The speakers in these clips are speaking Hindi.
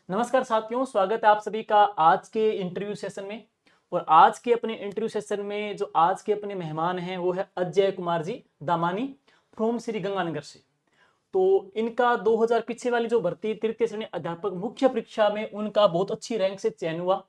नमस्कार साथियों, स्वागत है आप सभी का आज के इंटरव्यू सेशन में। और आज के अपने इंटरव्यू सेशन में जो आज के अपने मेहमान हैं वो है अजय कुमार जी दामानी फ्रॉम श्री गंगानगर से। तो इनका 2000 पीछे वाली जो भर्ती तृतीय श्रेणी अध्यापक मुख्य परीक्षा में उनका बहुत अच्छी रैंक से चयन हुआ।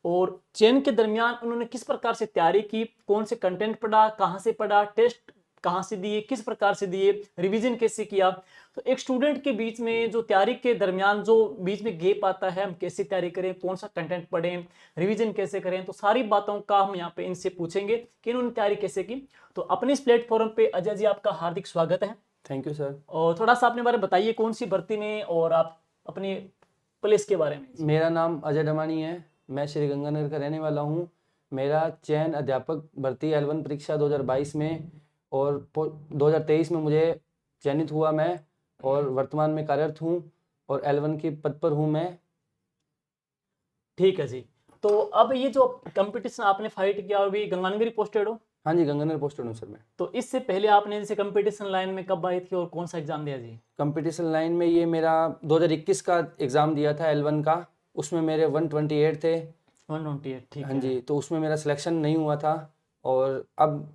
और चयन के दरमियान उन्होंने किस प्रकार से तैयारी की, कौन से कंटेंट पढ़ा, कहाँ से पढ़ा, टेस्ट कहाँ से दिए, किस प्रकार से दिए, रिवीजन कैसे किया। तो एक स्टूडेंट के बीच में जो तैयारी के दरमियान जो बीच में गैप आता है, हम कैसे तैयारी करें, कौन सा कंटेंट पढ़ें, रिवीजन कैसे करें, तो सारी बातों का हम यहाँ पे इनसे पूछेंगे कि इन्होंने तैयारी कैसे की। तो अपने इस प्लेटफॉर्म पे अजय जी आपका हार्दिक स्वागत है। Thank you sir. और थोड़ा सा अपने बारे में बताइए, कौन सी भर्ती में और आप अपने प्लेस के बारे में। मेरा नाम अजय डमानी है, मैं श्री गंगानगर का रहने वाला हूँ। मेरा चयन अध्यापक भर्ती L1 परीक्षा 2022 में और 2023 में मुझे चयनित हुआ मैं, और वर्तमान में कार्यरत हूँ और L1 के पद पर हूँ मैं। ठीक है जी। तो अब ये जो कंपटीशन आपने फाइट किया, अभी गंगानगर पोस्टेड हो? हाँ जी, गंगानगर पोस्टेड हूँ सर मैं। तो इससे पहले आपने जैसे कंपटीशन लाइन में कब आई थी और कौन सा एग्जाम दिया जी? कंपटीशन लाइन में ये मेरा 2021 का एग्ज़ाम दिया था L1 का, उसमें मेरे 128 थे। 128, ठीक हाँ है। जी, तो उसमें मेरा सिलेक्शन नहीं हुआ था। और अब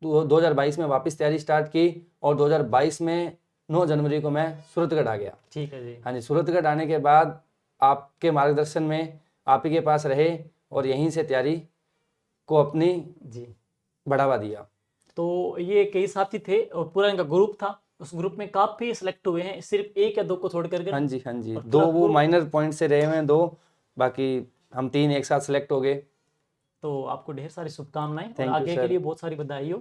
2022 में वापस तैयारी स्टार्ट की और 2022 में 9 जनवरी को मैं सूरतगढ़ आ गया। ठीक है जी। हाँ जी, सूरतगढ़ आने के बाद आपके मार्गदर्शन में आप ही के पास रहे और यहीं से तैयारी को अपनी जी। बढ़ावा दिया। तो ये कई साथी थे और पूरा इनका ग्रुप था, उस ग्रुप में काफी सिलेक्ट हुए हैं, सिर्फ एक या दो को छोड़ करके। हाँ जी, हाँ जी, और दो पूरा वो ग्रुप। माइनर पॉइंट से रहे हुए हैं, दो बाकी हम 3 एक साथ सेलेक्ट हो गए। तो आपको ढेर सारी शुभकामनाएं और थैंक यू आगे के सर। लिए बहुत सारी बधाई हो।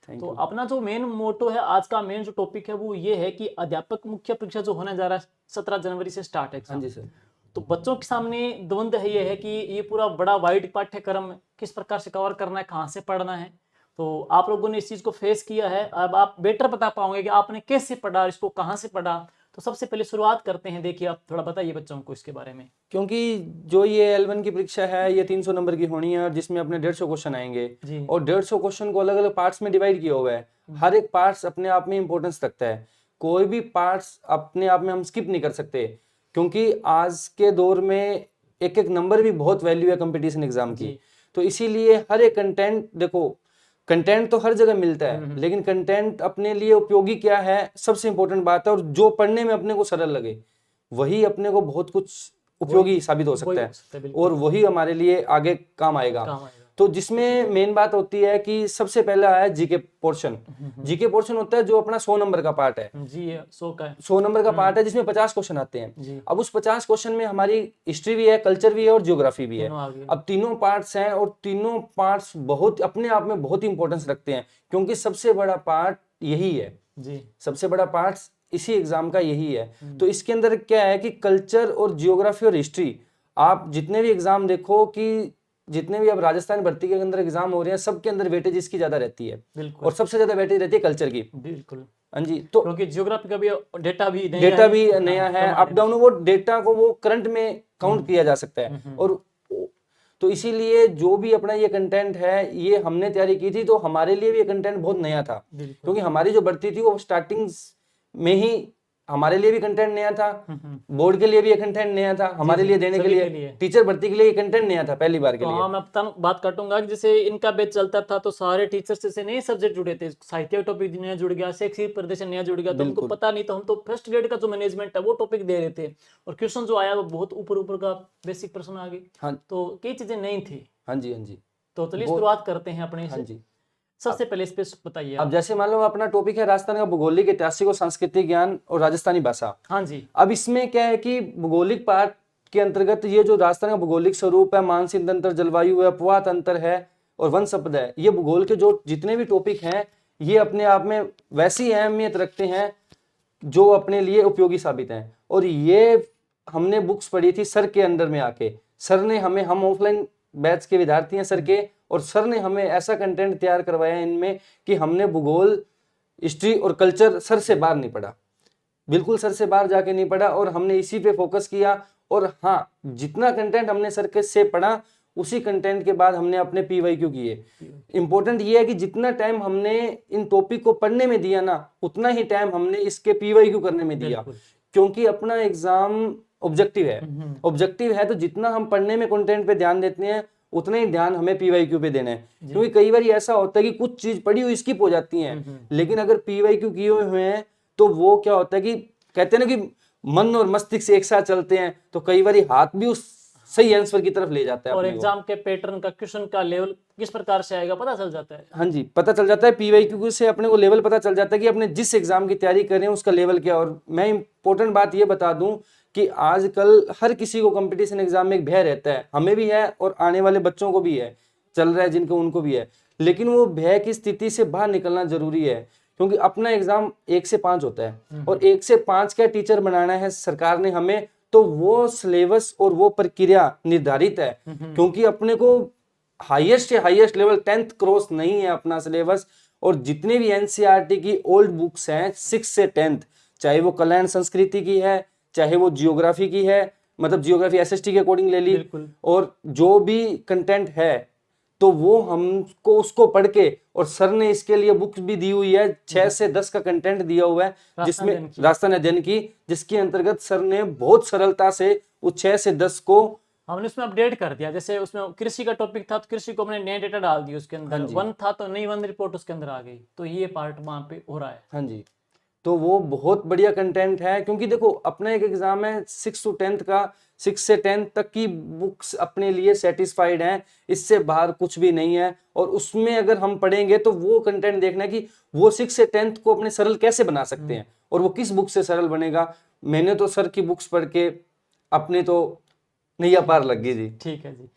थैंक तो यू। अपना जो मेन मोटो है, आज का मेन जो टॉपिक है वो ये है कि अध्यापक मुख्य परीक्षा जो होने जा रहा है 17 जनवरी से स्टार्ट है हाँ एग्जाम। जी सर। तो बच्चों के सामने द्वंद्व है, ये है कि ये पूरा बड़ा वाइड पाठ्यक्रम किस प्रकार से कवर करना है, कहाँ से पढ़ना है। तो आप लोगों ने इस चीज़ को फेस किया है, अब आप बेटर बता पाओगे कि आपने कैसे पढ़ा, इसको कहाँ से पढ़ा। तो सबसे पहले शुरुआत करते हैं, देखिए आप थोड़ा बताइए बच्चों को इसके बारे में। क्योंकि जो ये L1 की परीक्षा है ये 300 नंबर की होनी है और जिसमें अपने 150 क्वेश्चन आएंगे जी। और 150 क्वेश्चन को अलग अलग पार्ट्स में डिवाइड किया हुआ है। हर एक पार्ट्स अपने आप में इंपॉर्टेंस रखता है, कोई भी पार्ट्स अपने आप में हम स्किप नहीं कर सकते, क्योंकि आज के दौर में एक एक नंबर भी बहुत वैल्यू है कंपटीशन एग्जाम की। जी। तो इसीलिए हर एक कंटेंट, देखो कंटेंट तो हर जगह मिलता है, लेकिन कंटेंट अपने लिए उपयोगी क्या है सबसे इंपॉर्टेंट बात है, और जो पढ़ने में अपने को सरल लगे वही अपने को बहुत कुछ उपयोगी साबित हो सकता है बिल्कुल और वही हमारे लिए आगे काम आएगा। काम आएगा। तो जिसमें मेन बात होती है कि सबसे पहला है जीके पोर्शन। जीके पोर्शन होता है जो अपना 100 नंबर का पार्ट है। जी, 100 का है। 100 नंबर का पार्ट है जिसमें 50 क्वेश्चन आते हैं। जी। अब उस 50 क्वेश्चन में हमारी हिस्ट्री भी है, कल्चर भी है और ज्योग्राफी भी है। तीनों आ गए। अब तीनों पार्ट्स हैं और तीनों पार्ट्स बहुत अपने आप में बहुत इंपॉर्टेंस रखते हैं, क्योंकि सबसे बड़ा पार्ट यही है। जी। सबसे बड़ा पार्ट इसी एग्जाम का यही है। तो इसके अंदर क्या है कि कल्चर और जियोग्राफी और हिस्ट्री, आप जितने भी एग्जाम देखो कि जितने भी अब राजस्थान भर्ती के अंदर एग्जाम हो रहे हैं सबके अंदर वेटेज इसकी ज्यादा रहती है। बिल्कुल। और सबसे ज्यादा वेटेज रहती है कल्चर की। बिल्कुल। हाँ जी। तो क्योंकि ज्योग्राफी का भी डेटा भी नया डेटा है। भी नया है, कम आ अप रहे डाउन वो डेटा को वो करंट में काउंट किया जा सकता है। हैं। और तो इसीलिए जो भी अपना ये कंटेंट है ये हमने तैयारी की थी, तो हमारे लिए भी ये कंटेंट बहुत नया था, बिल्कुल। क्योंकि हमारी जो भर्ती थी वो स्टार्टिंग में ही हमारे लिए भी कंटेंट नया था, बोर्ड के लिए भी ये कंटेंट नया था, हमारे लिए देने के सभी लिए के लिए। टीचर भर्ती के लिए ये कंटेंट नया था पहली बार के तो लिए। हाँ, मैं बात काटूंगा कि जैसे इनका बैच चलता था तो सारे टीचर्स से नए सब्जेक्ट जुड़े थे, साहित्य टॉपिक नया जुड़ गया, शैक्षिक प्रदर्शन नया जुड़ गया, तो उनको बिल्कुल। पता नहीं, तो हम तो फर्स्ट ग्रेड का जो मैनेजमेंट है वो टॉपिक दे रहे थे और क्वेश्चन जो आया वो बहुत ऊपर ऊपर का बेसिक प्रश्न आ गए। हाँ तो कई चीजें नई थी। हाँ जी, हाँ जी। तो चलिए वो शुरुआत करते हैं अपने हाँ से। जी। सबसे पहले इस पे बताइए अब आप। जैसे मान लो अपना टॉपिक है राजस्थान का भूगोलिक, ऐतिहासिक और सांस्कृतिक ज्ञान और राजस्थानी भाषा। हाँ जी। अब इसमें क्या है कि भूगोलिक पार्ट के अंतर्गत ये जो राजस्थान का भूगोलिक स्वरूप है, मानसिक तंत्र, जलवायु है, अपवाह तंत्र है और वन संपदा है, ये भूगोल के जो जितने भी टॉपिक हैं ये अपने आप में वैसी अहमियत रखते हैं जो अपने लिए उपयोगी साबित हैं। और ये हमने बुक्स पढ़ी थी सर के अंडर में आके, सर ने हमें, हम ऑफलाइन बैच के विद्यार्थी हैं सर के, और सर ने हमें ऐसा कंटेंट तैयार करवाया इनमें कि हमने भूगोल, हिस्ट्री और कल्चर सर से बाहर नहीं पढ़ा, बिल्कुल सर से बाहर जाके नहीं पढ़ा, और हमने इसी पे फोकस किया। और हाँ, जितना कंटेंट हमने सर के से पढ़ा उसी कंटेंट के बाद हमने अपने PYQ किए। इंपॉर्टेंट ये है कि जितना टाइम हमने इन टॉपिक को पढ़ने में दिया ना, उतना ही टाइम हमने इसके PYQ करने में दिया, बिल्कुल। क्योंकि अपना एग्जाम ऑब्जेक्टिव है। ऑब्जेक्टिव है तो जितना हम पढ़ने में कंटेंट पे ध्यान देते हैं उतना ही ध्यान हमें पीवाईक्यू पे देना है, क्योंकि कई बार ऐसा होता है कि कुछ चीज पढ़ी हुई स्किप हो जाती हैं, लेकिन अगर पीवाईक्यू किए हुए हैं तो वो क्या होता है कि कहते हैं ना कि मन और मस्तिष्क एक साथ चलते हैं, तो कई बार हाथ भी उस सही आंसर की तरफ ले जाता है और अपने को। एग्जाम के पैटर्न का, क्वेश्चन का लेवल किस प्रकार से आएगा पता चल जाता है। हाँ जी, पता चल जाता है पीवाईक्यू से अपने को लेवल पता चल जाता है कि अपने जिस एग्जाम की तैयारी कर रहे हैं उसका लेवल क्या है। और मैं इंपॉर्टेंट बात ये बता दूं कि आजकल हर किसी को कंपटीशन एग्जाम में एक भय रहता है, हमें भी है और आने वाले बच्चों को भी है, चल रहा है जिनको उनको भी है, लेकिन वो भय की स्थिति से बाहर निकलना जरूरी है, क्योंकि अपना एग्जाम 1 से 5 होता है और 1 से 5 का टीचर बनाना है सरकार ने हमें, तो वो सिलेबस और वो प्रक्रिया निर्धारित है, क्योंकि अपने को हाईएस्ट से हाईएस्ट लेवल 10th क्रॉस नहीं है अपना सिलेबस। और जितने भी एनसीईआरटी की ओल्ड बुक्स हैं 6 से 10th, चाहे वो कल्याण संस्कृति की है, चाहे वो जियोग्राफी की है, मतलब जियोग्राफी एसएसटी के अकॉर्डिंग ले ली, और जो भी कंटेंट है तो वो हमको उसको पढ़ के, और सर ने इसके लिए बुक्स भी दी हुई है, 6 से 10 का कंटेंट दिया हुआ है जिसमें राजस्थान अध्ययन की, जिसके अंतर्गत सर ने बहुत सरलता से उस 6 से 10 को हमने उसमें अपडेट कर दिया। जैसे उसमें कृषि का टॉपिक था तो कृषि को हमने नए डेटा डाल दिया उसके अंदर, वन था तो नई वन रिपोर्ट उसके अंदर आ गई, तो ये पार्ट वहां पे हो रहा है। हाँ जी, तो वो बहुत बढ़िया कंटेंट है, क्योंकि देखो अपना एक एग्जाम है 6 to 10th का, 6 से 10 तक की बुक्स अपने लिए सेटिस्फाइड हैं, इससे बाहर कुछ भी नहीं है। और उसमें अगर हम पढ़ेंगे तो वो कंटेंट देखना है कि वो 6 से 10th को अपने सरल कैसे बना सकते हैं और वो किस बुक से सरल बनेगा। मैंने तो सर की बुक्स पढ़ के अपने तो नैया पार लग गई जी। ठीक है जी।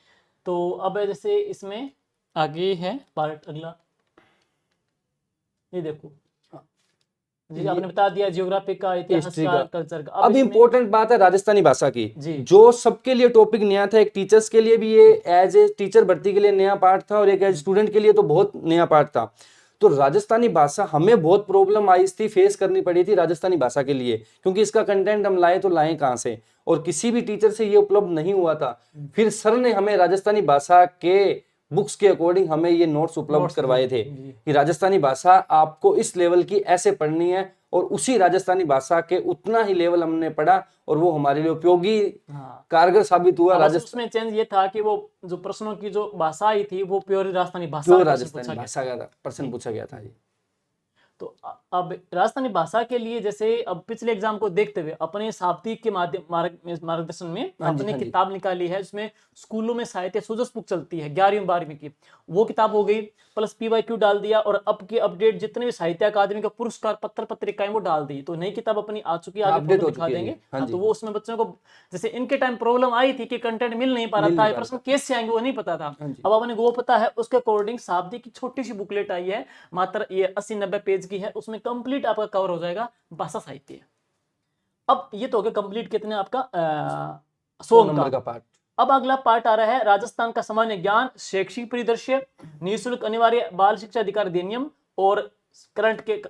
तो अब जैसे इसमें आगे है पार्ट अगला, ये देखो जी, आपने बता दिया ज्योग्राफी का, इतिहास का, कल्चर का। अब इम्पोर्टेंट बात है राजस्थानी भाषा की, जी। जो सबके लिए टॉपिक नया था, एक टीचर्स के लिए भी ये एज ए टीचर भर्ती के लिए नया पार्ट था और एक एज स्टूडेंट के लिए तो बहुत नया पार्ट था। तो राजस्थानी भाषा हमें बहुत प्रॉब्लम आई थी, फेस करनी पड़ी थी राजस्थानी भाषा के लिए, क्योंकि इसका कंटेंट हम लाए तो लाए कहाँ से, और किसी भी टीचर से ये उपलब्ध नहीं हुआ था। फिर सर ने हमें राजस्थानी भाषा के बुक्स के अकॉर्डिंग हमें ये नोट्स उपलब्ध करवाए थे कि राजस्थानी भाषा आपको इस लेवल की ऐसे पढ़नी है, और उसी राजस्थानी भाषा के उतना ही लेवल हमने पढ़ा और वो हमारे लिए उपयोगी कारगर साबित हुआ। राजस्थान में चेंज ये था कि वो जो प्रश्नों की जो भाषा आई थी वो प्योर राजस्थानी भाषा का प्रश्न पूछा गया था। तो अब राजस्थानी भाषा के लिए जैसे अब पिछले एग्जाम को देखते हुए अपने शाब्दिक के मार्गदर्शन में अपनी किताब निकाली है, जिसमें स्कूलों में साहित्य सुजस बुक चलती है 11वीं 12वीं की, वो किताब हो गई, प्लस पीवाईक्यू डाल दिया, और अब के अपडेट जितने भी साहित्य अकादमी का पुरस्कार पत्र पत्रिकाएं वो डाल दी। तो नई किताब अपनी आ चुकी है, आगे फोटो दिखा देंगे। तो वो उसमें बच्चों को, जैसे इनके टाइम प्रॉब्लम आई थी कि कंटेंट मिल नहीं पा रहा था, प्रश्न कैसे आएंगे वो नहीं पता था, अब अपने वो पता है। उसके अकॉर्डिंग शाब्दिक की छोटी सी बुकलेट आई है, मात्र ये 80-90 पेज की है, उसमें कंप्लीट आपका कवर हो जाएगा भाषा साहित्य। अब ये तो हो गया कंप्लीट कितने आपका 100 नंबर का पार्ट। अब अगला पार्ट आ रहा है राजस्थान का सामान्य ज्ञान, शैक्षिक परिदृश्य, निःशुल्क अनिवार्य बाल शिक्षा अधिकार अधिनियम और करंट के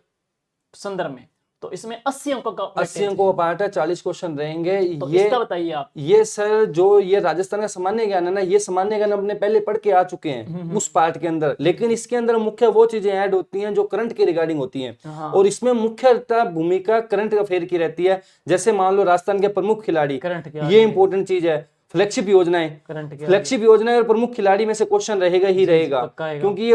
संदर्भ में। तो इसमें 80 अंकों का पार्ट है, 40 क्वेश्चन रहेंगे। तो ये इसका बताइए आप। ये सर जो ये राजस्थान का सामान्य ज्ञान है ना, ये सामान्य ज्ञान अपने पहले पढ़ के आ चुके हैं उस पार्ट के अंदर, लेकिन इसके अंदर मुख्य वो चीजें ऐड होती हैं जो करंट के रिगार्डिंग होती हैं। और इसमें मुख्यतः भूमिका करंट अफेयर की रहती है। जैसे मान लो राजस्थान के प्रमुख खिलाड़ी, ये इंपॉर्टेंट चीज है। फ्लैगशिप योजनाएं, फ्लैगशिप योजनाएं और प्रमुख खिलाड़ी में से क्वेश्चन रहेगा ही रहेगा, क्योंकि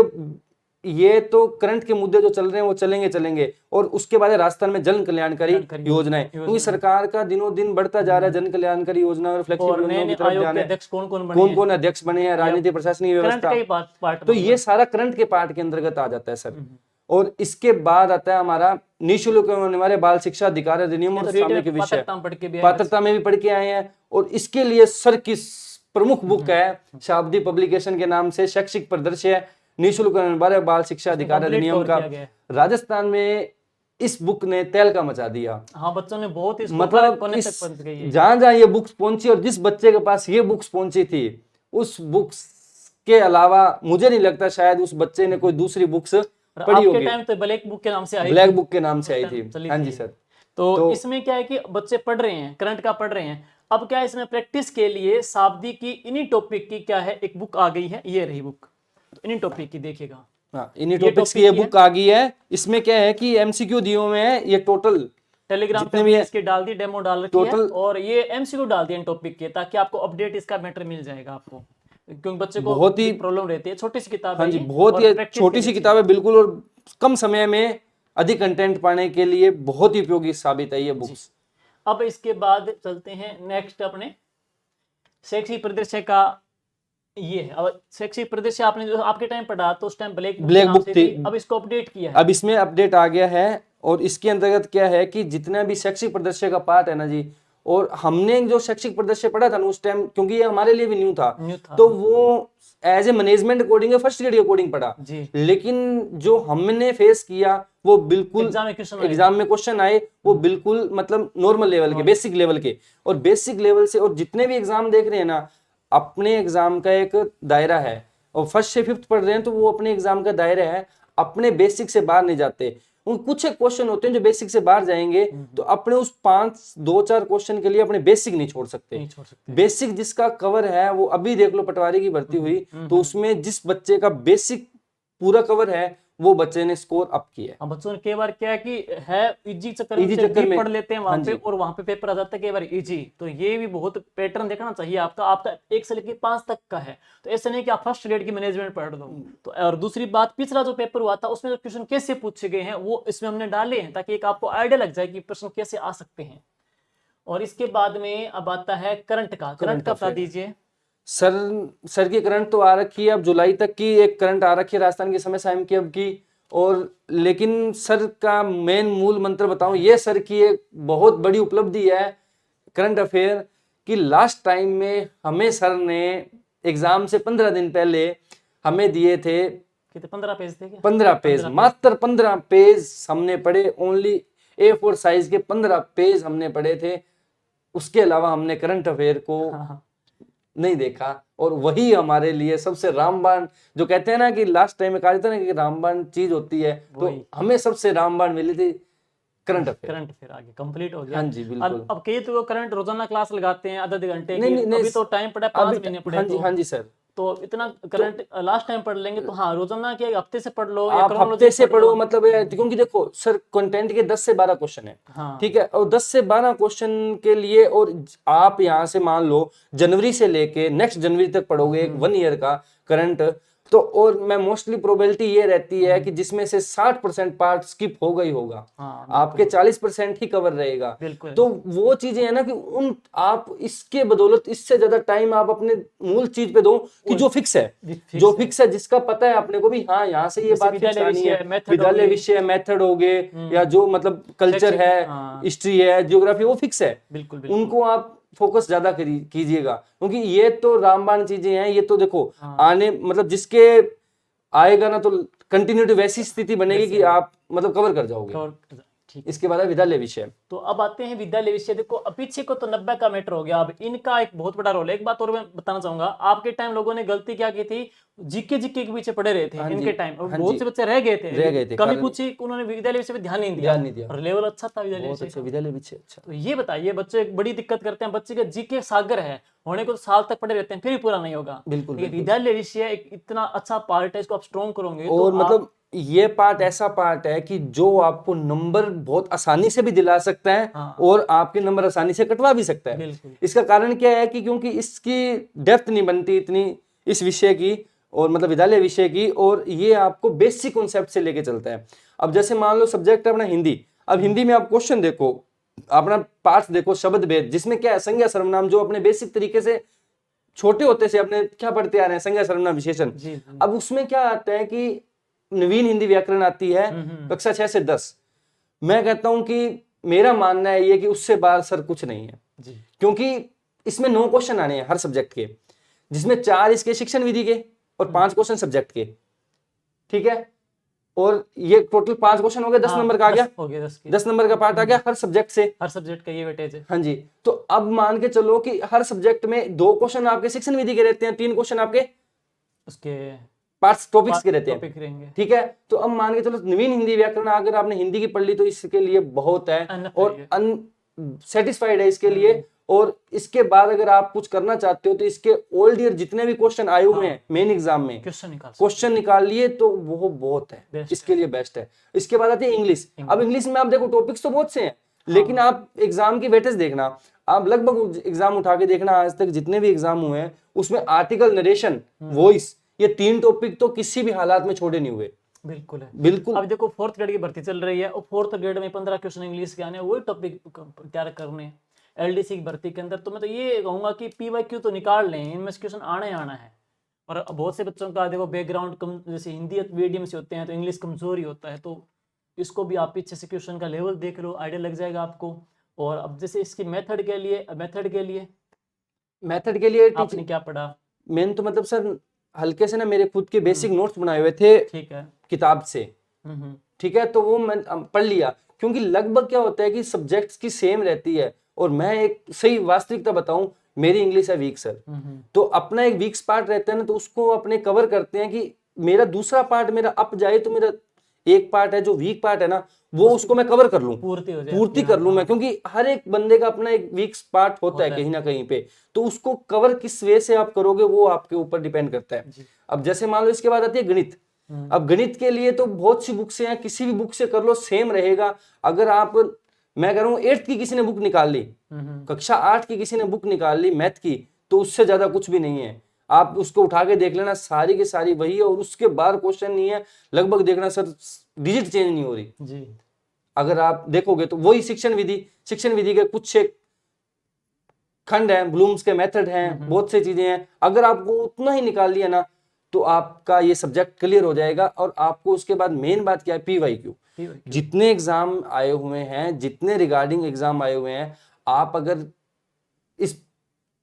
ये तो करंट के मुद्दे जो चल रहे हैं वो चलेंगे। और उसके बाद राजस्थान में जन कल्याणकारी योजनाएं, क्योंकि सरकार का दिनों दिन बढ़ता जा रहा है जन कल्याणकारी योजना और फ्लैगशिप योजनाओं की तरफ ध्यान है। कौन अध्यक्ष बने हैं, राजनीतिक प्रशासनिक व्यवस्था, तो ये सारा करंट के पार्ट के अंतर्गत आ जाता है सर। और इसके बाद आता है हमारा निःशुल्क अनिवार्य बाल शिक्षा अधिकार अधिनियम और सामने के विषय, पात्रता में भी पढ़ के आए हैं। और इसके लिए सर की प्रमुख बुक है शाब्दी पब्लिकेशन के नाम से शैक्षिक परिदृश्य, निःशुल्क अनिवार्य बाल शिक्षा अधिकार अधिनियम का। राजस्थान में इस बुक ने तहलका मचा दिया। हाँ, बच्चों ने बहुत इसको मतलब जहां ये बुक्स पहुंची और जिस बच्चे के पास ये बुक्स पहुंची थी, उस बुक्स के अलावा मुझे नहीं लगता शायद उस बच्चे ने कोई दूसरी बुक्स पढ़ी होगी। टाइम तो ब्लैक बुक के नाम से आई, ब्लैक बुक के नाम से आई थी। हाँ जी सर। तो इसमें क्या है कि बच्चे पढ़ रहे हैं, करंट का पढ़ रहे हैं। अब क्या है, इसमें प्रैक्टिस के लिए शाब्दी की इन्हीं टॉपिक की क्या है एक बुक आ गई है, ये रही बुक। तो इन्हीं टॉपिक की देखिएगा, हाँ, इन्हीं टॉपिक्स की ये बुक आ गई है। इसमें क्या है कि एमसीक्यू दिए हुए हैं, ये टोटल टेलीग्राम पे जितने भी हमने है इसकी डाल दी, डेमो डाल रखी है, टोटल और ये एमसीक्यू डाल दिए इन टॉपिक के, ताकि आपको अपडेट इसका मैटर मिल जाएगा आपको, क्योंकि बच्चे को बहुत ही, प्रॉब्लम रहती है। छोटी सी किताब हाँ है जी ये, बहुत और ही प्रैक्टिस छोटी के सी लिए किताब है बिल्कुल, और कम समय में अधिक कंटेंट पाने के लिए बहुत ही उपयोगी साबित है ये जी। बुक्स। अब इसके बाद चलते हैं नेक्स्ट अपने शैक्षिक परिदृश्य का। ये है, अब शैक्षिक परिदृश्य आपने जो आपके टाइम पढ़ा तो उस टाइम ब्लैक बुक के ब्लैक नाम बुक से थी, थी, अब इसको अपडेट किया है। अब इसमें अपडेट आ गया है, और इसके अंतर्गत क्या है कि जितना भी शैक्षिक परिदृश्य का पार्ट है ना जी, और हमने जो शैक्षिक परिदृश्य पढ़ा था ना उस टाइम, क्योंकि ये हमारे लिए भी न्यू था, न्यू था। तो वो as a management coding first grade coding पढ़ा, जी। लेकिन जो हमने फेस किया वो बिल्कुल एग्जाम में क्वेश्चन आए। एग्जाम में क्वेश्चन आए वो बिल्कुल मतलब नॉर्मल लेवल के, बेसिक लेवल के, और बेसिक लेवल से, और जितने भी एग्जाम देख रहे हैं ना, अपने एग्जाम का एक दायरा है, और फर्स्ट से फिफ्थ पढ़ रहे हैं तो वो अपने एग्जाम का दायरा है, अपने बेसिक से बाहर नहीं जाते। उन कुछ एक क्वेश्चन होते हैं जो बेसिक से बाहर जाएंगे, तो अपने उस 5-2-4 क्वेश्चन के लिए अपने बेसिक नहीं छोड़ सकते। नहीं छोड़ सकते। बेसिक जिसका कवर है, वो अभी देख लो पटवारी की भर्ती हुई तो उसमें जिस बच्चे का बेसिक पूरा कवर है वो बच्चे ने स्कोर अप किया है। हाँ, बच्चों ने कई बार क्या है कि है इजी चक्कर में इजी से चक्कर deep में, पढ़ लेते हैं हाँ वहां पे, जी। और वहां पे पेपर आ जाता है कई बार इजी। तो ये भी बहुत पैटर्न देखना चाहिए आपका। आपका 1 से लेकर 5 तक का है, तो ऐसा नहीं कि आप फर्स्ट ग्रेड की मैनेजमेंट पढ़ लो। तो और दूसरी बात, पिछला जो पेपर हुआ था उसमें जो क्वेश्चन कैसे पूछे गए हैं वो इसमें हमने डाले हैं, ताकि एक आपको आइडिया लग जाए कि प्रश्न कैसे आ सकते हैं। और इसके बाद में अब आता है करंट का बता affair। दीजिए। सर की करंट तो आ रखी है, अब जुलाई तक की एक करंट आ रखी है राजस्थान के समय साइम की अब की, और लेकिन सर का मेन मूल मंत्र बताऊं, ये सर की एक बहुत बड़ी उपलब्धि है करंट अफेयर कि लास्ट टाइम में हमें सर ने एग्जाम से 15 दिन पहले हमें दिए थे कितने 15 पेज थे क्या? 15 पेज, मात्र 15 पेज हमने पढ़े, ओनली A4 साइज के 15 पेज हमने पढ़े थे। उसके अलावा हमने करंट अफेयर को हाँ। नहीं देखा, और वही हमारे लिए सबसे रामबाण, जो कहते हैं ना कि लास्ट टाइम में कहा जाता है ना कि रामबाण चीज होती है, तो हमें सबसे रामबाण मिली थी करंट अफेयर। आगे कंप्लीट हो गया। हाँ जी बिल्कुल। अब कई तो करंट रोजाना क्लास लगाते हैं आधे घंटे नहीं, की, नहीं, अभी तो टाइम पड़ा 5 महीने पड़े। हाँ जी, हाँ जी सर, तो इतना करंट लास्ट टाइम पढ़ लेंगे तो हाँ, रोजाना के हफ्ते से पढ़ लो या आप chronology हफ्ते से पढ़ लो। पढ़ो, मतलब क्योंकि देखो सर कंटेंट के 10 से 12 क्वेश्चन है, हाँ। ठीक है, और 10 से 12 क्वेश्चन के लिए, और आप यहाँ से मान लो जनवरी से लेके नेक्स्ट जनवरी तक पढ़ोगे 1 ईयर का करंट, तो और मैं मोस्टली प्रोबेबिलिटी ये रहती है कि जिसमें से 60% पार्ट स्किप होगा ही होगा, हाँ, आपके 40% ही कवर रहेगा। बिल्कुल। तो वो चीजें है ना कि उन आप इसके बदौलत इससे ज्यादा टाइम आप अपने मूल चीज पे दो कि जो फिक्स है, जो फिक्स है, जिसका पता है अपने को भी, हाँ यहाँ से ये बात फिक्स आनी है, विद्यालय विषय, मेथड हो गए, या जो मतलब कल्चर है, हिस्ट्री है, जियोग्राफी, वो फिक्स है, बिल्कुल। उनको आप फोकस ज्यादा कीजिएगा, क्योंकि ये तो रामबाण चीजें हैं, ये तो देखो आने मतलब जिसके आएगा ना तो कंटिन्यूटी वैसी स्थिति बनेगी कि आप मतलब कवर कर जाओगे। ठीक। इसके बाद है विद्यालय विषय। तो अब आते हैं विद्यालय विषय। देखो अब पीछे को तो 90 का मैटर हो गया, अब इनका एक बहुत बड़ा रोल है। एक बात और मैं बताना चाहूंगा, आपके टाइम लोगों ने गलती क्या की थी, जीके के पीछे पड़े रहे थे इनके टाइम, और बहुत से बच्चे रह गए थे, कमी पूछी, उन्होंने विद्यालय विषय पे ध्यान नहीं दिया, और लेवल अच्छा था विद्यालय विषय। विद्यालय विषय अच्छा। तो ये बताइए, बच्चे एक बड़ी दिक्कत करते हैं, बच्चे का जीके सागर है, होने को तो साल तक पढ़े रहते हैं फिर भी पूरा नहीं होगा। बिल्कुल। विद्यालय विषय एक इतना अच्छा पार्ट है, इसको आप स्ट्रॉन्ग करोगे और मतलब ये पार्ट ऐसा पार्ट है कि जो आपको नंबर बहुत आसानी से भी दिला सकता है, और आपके नंबर आसानी से कटवा भी सकता है। इसका कारण क्या है कि क्योंकि इसकी डेप्थ नहीं बनती इतनी इस विषय की, और मतलब विद्यालय विषय की, और ये आपको बेसिक कॉन्सेप्ट से लेके चलता है। अब जैसे मान लो सब्जेक्ट है अपना हिंदी, अब हिंदी में आप क्वेश्चन देखो, अपना पार्ट देखो शब्द भेद, जिसमें क्या है संज्ञा सर्वनाम, जो अपने बेसिक तरीके से छोटे होते से अपने क्या पढ़ते आ रहे हैं, संज्ञा सर्वनाम विशेषण। अब उसमें क्या आता है कि नवीन हिंदी व्याकरण आती है कक्षा 6 से 10। मैं कहता हूं कि मेरा मानना है ये कि उससे बाहर सर कुछ नहीं है जी। क्योंकि इसमें 9 क्वेश्चन आने हैं हर सब्जेक्ट के, जिसमें 4 इसके शिक्षण विधि के और 5 क्वेश्चन सब्जेक्ट के, ठीक है, और ये टोटल 5 क्वेश्चन हो गए, 10 नंबर का आ गया, 10 नंबर का पार्ट आ गया हर सब्जेक्ट से, हर सब्जेक्ट का ये वेटेज है। हाँ जी। तो अब मान के चलो कि हर सब्जेक्ट में 2 क्वेश्चन आपके शिक्षण विधि के रहते हैं, 3 क्वेश्चन आपके उसके पार्ट्स टॉपिक्स के रहते हैं, ठीक है। तो अब मान के चलो नवीन हिंदी व्याकरण अगर आपने हिंदी की पढ़ ली तो इसके लिए बहुत है, और अनसेटिस्फाइड है इसके लिए। और इसके बाद अगर आप कुछ करना चाहते हो तो इसके ओल्ड ईयर जितने भी क्वेश्चन आए हुए हैं मेन एग्जाम में, क्वेश्चन निकाल लिए तो वो बहुत है, इसके लिए बेस्ट है। इसके बाद आती है इंग्लिश। अब इंग्लिश में आप देखो टॉपिक्स तो बहुत से हैं, लेकिन आप एग्जाम की वेटेज देखना, आप लगभग एग्जाम उठा के देखना, आज तक जितने भी एग्जाम हुए हैं उसमें आर्टिकल, नरेशन, वॉइस, ये 3 टॉपिक तो किसी भी हालात में छोड़े नहीं हुए। बिल्कुल है। बिल्कुल। अब देखो 4th ग्रेड की भर्ती चल रही है और 4th ग्रेड में 15 क्वेश्चन इंग्लिश के आने हैं, वही टॉपिक तैयार करने हैं एलडीसी की भर्ती के अंदर। तो मैं तो ये कहूंगा कि पीवाईक्यू तो निकाल लें, इनमें से क्वेश्चन आना ही आना है। और बहुत से बच्चों का देखो बैकग्राउंड कम, जैसे हिंदी मीडियम से होते हैं तो इंग्लिश कमजोर ही होता है, तो इसको भी आप पीछे से क्वेश्चन का लेवल देख लो, आइडिया लग जाएगा आपको। और अब जैसे इसकी मेथड के लिए मेथड के लिए आपने क्या पढ़ा? मेन तो मतलब सर हल्के से ना मेरे खुद के बेसिक नोट्स बनाए हुए थे, ठीक है, किताब से, ठीक है, तो वो मैं पढ़ लिया। क्योंकि लगभग क्या होता है कि सब्जेक्ट्स की सेम रहती है, और मैं एक सही वास्तविकता बताऊं, मेरी इंग्लिश है वीक सर, तो अपना एक वीक पार्ट रहता है ना, तो उसको अपने कवर करते हैं कि मेरा दूसरा पार्ट मेरा अप जाए तो मेरा एक पार्ट है जो वीक पार्ट है ना, वो उसको मैं कवर कर लूं, पूर्ति कर लूं मैं, क्योंकि हर एक बंदे का अपना एक वीक पार्ट होता है कहीं ना कहीं पे, तो उसको कवर किस वे से आप करोगे वो आपके ऊपर डिपेंड करता है। अब जैसे मान लो इसके बाद आती है गणित। अब गणित के लिए तो बहुत सी बुक से हैं, किसी भी बुक से कर लो सेम रहेगा। अगर आप, मैं कह रहा हूँ 8th की किसी ने बुक निकाल ली, कक्षा 8 की किसी ने बुक निकाल ली मैथ की, तो उससे ज्यादा कुछ भी नहीं है। आप उसको उठा के देख लेना, सारी की सारी वही है, और उसके बाहर क्वेश्चन नहीं है। लगभग देखना सर डिजिट चेंज नहीं हो रही जी। अगर आप देखोगे तो वही शिक्षण विधि के कुछ एक खंड है, ब्लूम्स के मेथड हैं, बहुत सी चीजें हैं। अगर आपको उतना ही निकाल लिया ना तो आपका ये सब्जेक्ट क्लियर हो जाएगा। और आपको उसके बाद मेन बात क्या है, पीवाईक्यू। जितने एग्जाम आए हुए हैं, जितने रिगार्डिंग एग्जाम आए हुए हैं, आप अगर इस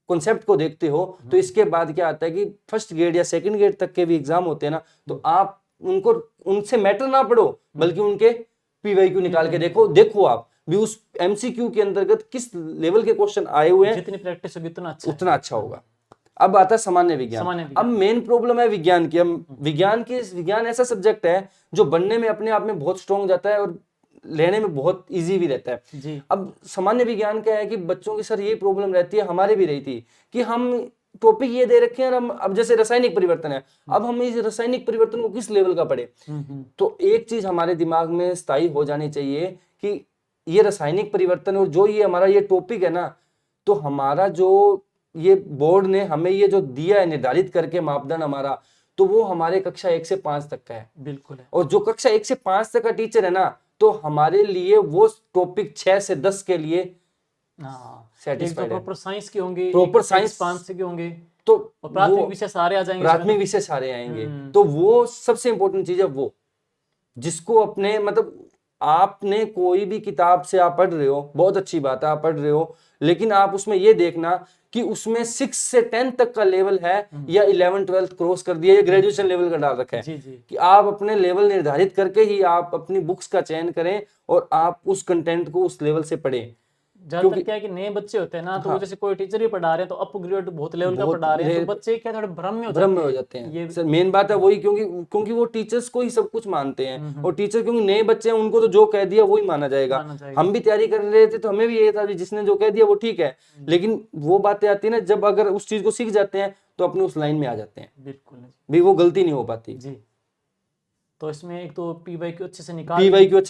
कॉन्सेप्ट को देखते हो तो इसके बाद क्या आता है कि फर्स्ट ग्रेड या सेकंड ग्रेड तक के भी एग्जाम होते हैं ना, तो आप उनको, उनसे मैटर ना पढ़ो, बल्कि उनके पीवाईक्यू निकाल के देखो आप भी उस एमसीक्यू के अंतर्गत किस लेवल के क्वेश्चन आए हुए हैं, जितनी प्रैक्टिस होगी उतना अच्छा होगा। अब आता है सामान्य विज्ञान। अब मेन प्रॉब्लम है विज्ञान की। अब विज्ञान ऐसा सब्जेक्ट है जो बनने में अपने आप में बहुत स्ट्रॉन्ग जाता है और लेने में बहुत इजी भी रहता है जी। अब सामान्य विज्ञान क्या है कि बच्चों की सर ये प्रॉब्लम रहती है, हमारे भी रही थी, कि हम टॉपिक ये दे रखे हैं, अब जैसे रासायनिक परिवर्तन है, अब हम इस रासायनिक परिवर्तन को किस लेवल का पढ़े। तो एक चीज हमारे दिमाग में स्थायी हो जानी चाहिए कि ये रासायनिक परिवर्तन और जो ये हमारा ये टॉपिक है ना, तो हमारा जो ये बोर्ड ने हमें ये जो दिया है निर्धारित करके मापदंड हमारा, तो वो हमारे कक्षा 1 से 5 तक का है। बिल्कुल है। और जो कक्षा 1 से 5 तक का टीचर है ना, तो हमारे लिए वो टॉपिक 6 से 10 के लिए सेटिस्फाइड है। प्रॉपर साइंस के होंगे, प्रॉपर साइंस 5 से के होंगे, तो प्राथमिक विषय सारे आ जाएंगे, प्राथमिक विषय सारे आएंगे। तो वो सबसे इंपॉर्टेंट चीज है, वो जिसको अपने मतलब आपने कोई भी किताब से आप पढ़ रहे हो, बहुत अच्छी बात है आप पढ़ रहे हो, लेकिन आप उसमें ये देखना कि उसमें 6 से 10 तक का लेवल है या 11-12 क्रॉस कर दिया या ग्रेजुएशन लेवल का डाल रखा है। कि आप अपने लेवल निर्धारित करके ही आप अपनी बुक्स का चयन करें और आप उस कंटेंट को उस लेवल से पढ़ें। ज्यादा क्या है कि नए बच्चे होते हैं ना, तो जैसे कोई टीचर ही पढ़ा रहे हैं तो अपग्रेड बहुत लेवल का पढ़ा रहे हैं, तो बच्चे क्या थोड़े भ्रम में हो जाते हैं। ये सर मेन बात है वही, क्योंकि वो टीचर्स को ही सब कुछ मानते हैं, और टीचर क्योंकि नए बच्चे हैं उनको तो जो कह दिया वही माना जाएगा। हम भी तैयारी कर रहे थे तो हमें भी ये था जिसने जो कह दिया वो ठीक है, लेकिन वो बातें आती है ना जब अगर उस चीज को सीख जाते हैं तो अपने उस लाइन में आ जाते हैं। बिल्कुल भी वो गलती नहीं हो पाती जी। तो इसमें एक तो पीवाईक्यू अच्छे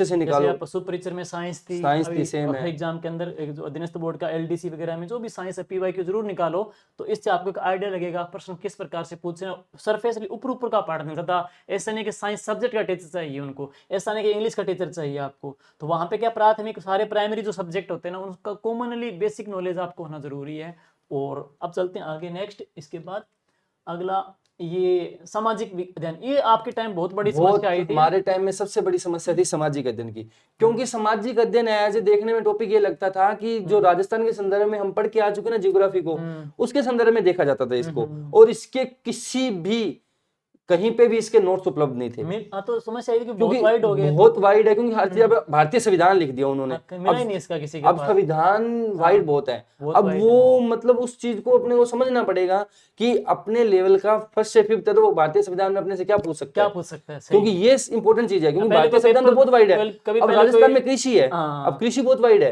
से निकालो। आप सुपरिचर में साइंस थी सेम है, एग्जाम के अंदर एक जो अधीनस्थ बोर्ड का एलडीसी वगैरह में जो भी साइंस है पीवाईक्यू जरूर निकालो, तो इससे आपको एक आइडिया लगेगा प्रश्न किस प्रकार से पूछे। सरफेसली ऊपर का पढ़ नहीं सकता, ऐसा नहीं कि साइंस सब्जेक्ट का टीचर चाहिए उनको, ऐसा नहीं कि इंग्लिश का टीचर चाहिए आपको। तो वहाँ पे क्या प्राथमिक सारे प्राइमरी जो सब्जेक्ट होते हैं ना, उनका कॉमनली बेसिक नॉलेज आपको होना जरूरी है। और अब चलते हैं आगे नेक्स्ट, इसके बाद अगला ये सामाजिक अध्ययन। ये आपके टाइम बहुत बड़ी समस्या आई थी। हमारे टाइम में सबसे बड़ी समस्या थी सामाजिक अध्ययन की, क्योंकि सामाजिक अध्ययन ऐसे देखने में टॉपिक ये लगता था कि जो राजस्थान के संदर्भ में हम पढ़ के आ चुके ना जियोग्राफी को, उसके संदर्भ में देखा जाता था इसको, और इसके किसी भी कहीं पे भी इसके नोट्स उपलब्ध नहीं थे। तो समस्या ये कि बहुत वाइड हो गए, बहुत वाइड है, क्योंकि हर चीज भारतीय संविधान लिख दिया उन्होंने, मिला ही नहीं इसका किसी के अब संविधान वाइड बहुत है। अब वो मतलब उस चीज को अपने को समझना पड़ेगा कि अपने लेवल का फर्स्ट से 5th तो वो भारतीय संविधान में अपने से क्या पूछ सकता है, क्योंकि ये इंपॉर्टेंट चीज है, क्योंकि भारतीय संविधान तो बहुत वाइड है। अब राजस्थान में कृषि है, अब कृषि बहुत वाइड है।